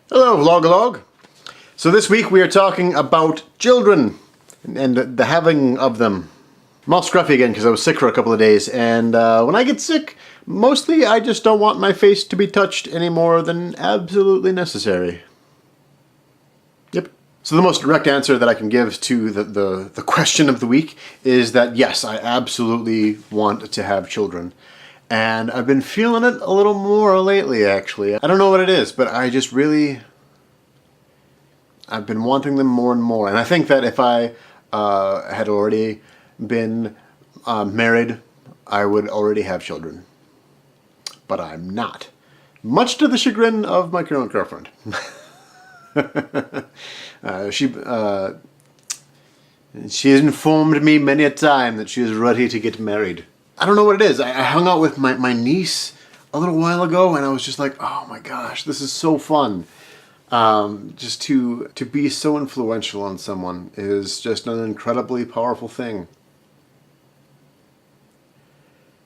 Hello, Vlogalogue. So this week we are talking about children and the having of them. I'm all scruffy again because I was sick for a couple of days, and when I get sick, mostly I just don't want my face to be touched any more than absolutely necessary. Yep. So the most direct answer that I can give to the question of the week is that yes, I absolutely want to have children. And I've been feeling it a little more lately, actually. I don't know what it is, but I just really... I've been wanting them more and more. And I think that if I had already been married, I would already have children. But I'm not. Much to the chagrin of my current girlfriend. She has informed me many a time that she is ready to get married. I don't know what it is. I hung out with my niece a little while ago, and I was just like, oh my gosh, this is so fun. Just to be so influential on someone is just an incredibly powerful thing.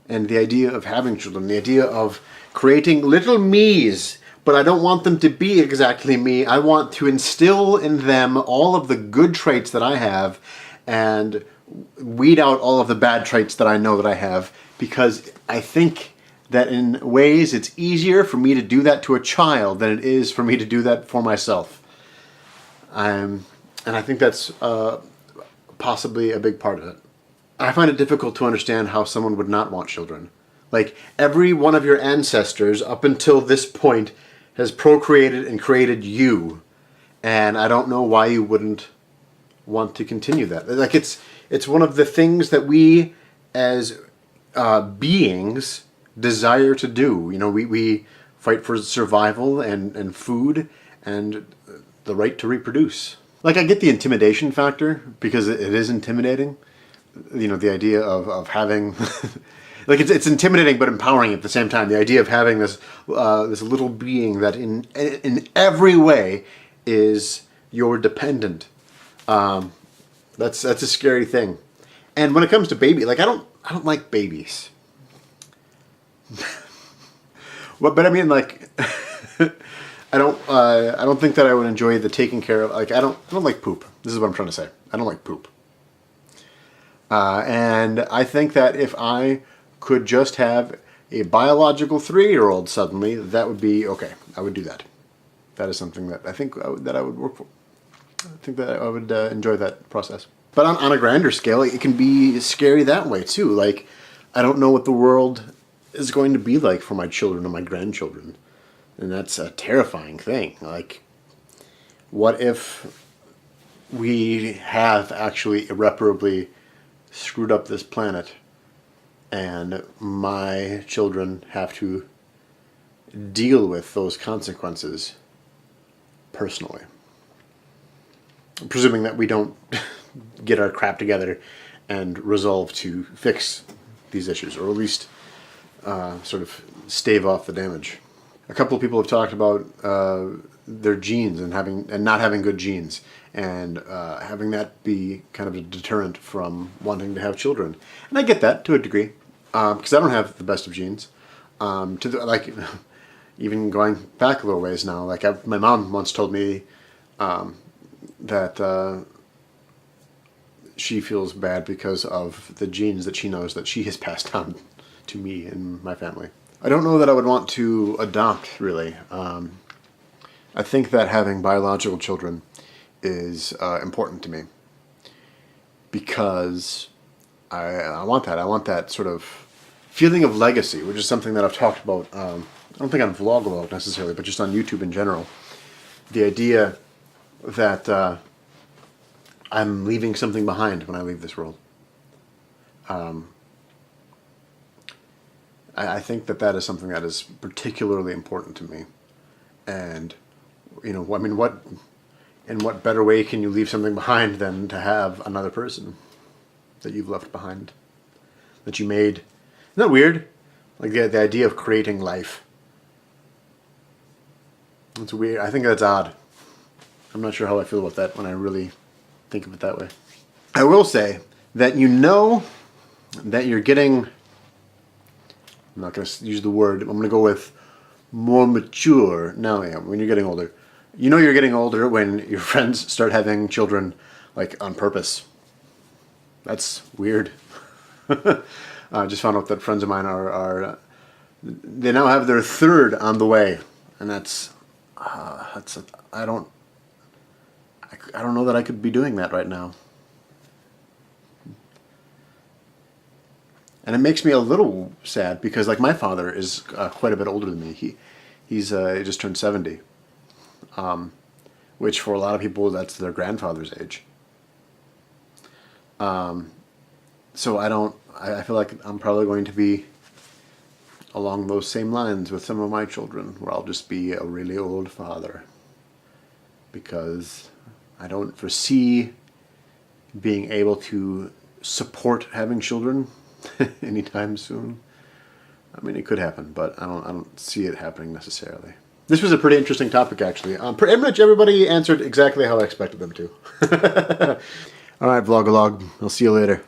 And the idea of having children, the idea of creating little me's, but I don't want them to be exactly me. I want to instill in them all of the good traits that I have and weed out all of the bad traits that I know that I have, because I think that in ways it's easier for me to do that to a child than it is for me to do that for myself. And I think that's possibly a big part of it. I find it difficult to understand how someone would not want children. Like, every one of your ancestors up until this point has procreated and created you. And I don't know why you wouldn't want to continue that. Like, it's one of the things that we as beings desire to do. You know, we fight for survival and food and the right to reproduce. Like, I get the intimidation factor because it is intimidating. You know, the idea of having like it's intimidating but empowering at the same time. The idea of having this this little being that in every way is your dependent. That's a scary thing. And when it comes to baby, like I don't like babies. But I mean, like, I don't think that I would enjoy the taking care of. Like, I don't like poop. This is what I'm trying to say. I don't like poop. And I think that if I could just have a biological 3-year-old suddenly, that would be okay. I would do that. That is something that I think that I would work for. I think that I would enjoy that process. But on a grander scale, it can be scary that way too. Like, I don't know what the world is going to be like for my children and my grandchildren. And that's a terrifying thing. Like, what if we have actually irreparably screwed up this planet and my children have to deal with those consequences personally? Presuming that we don't get our crap together and resolve to fix these issues, or at least sort of stave off the damage. A couple of people have talked about their genes and not having good genes, and having that be kind of a deterrent from wanting to have children. And I get that to a degree, because I don't have the best of genes. Like, even going back a little ways now, like my mom once told me that she feels bad because of the genes that she knows that she has passed down to me and my family. I don't know that I would want to adopt, really. I think that having biological children is important to me because I want that. I want that sort of feeling of legacy, which is something that I've talked about, I don't think on Vlogalogue necessarily, but just on YouTube in general. The idea that I'm leaving something behind when I leave this world. I think that is something that is particularly important to me. And, you know, I mean, in what better way can you leave something behind than to have another person that you've left behind, that you made? Isn't that weird? Like the idea of creating life. It's weird. I think that's odd. I'm not sure how I feel about that when I really think of it that way. I will say that you know that you're getting, I'm not going to use the word, I'm going to go with more mature. Now, yeah, when you're getting older, You know you're getting older when your friends start having children, like, on purpose. That's weird. I just found out that friends of mine they now have their third on the way, and I don't know that I could be doing that right now. And it makes me a little sad because, like, my father is quite a bit older than me. He just turned 70, which for a lot of people that's their grandfather's age. So I feel like I'm probably going to be along those same lines with some of my children, where I'll just be a really old father, because I don't foresee being able to support having children anytime soon. I mean, it could happen, but I don't see it happening necessarily. This was a pretty interesting topic, actually. Pretty much everybody answered exactly how I expected them to. All right, Vlogalogue. I'll see you later.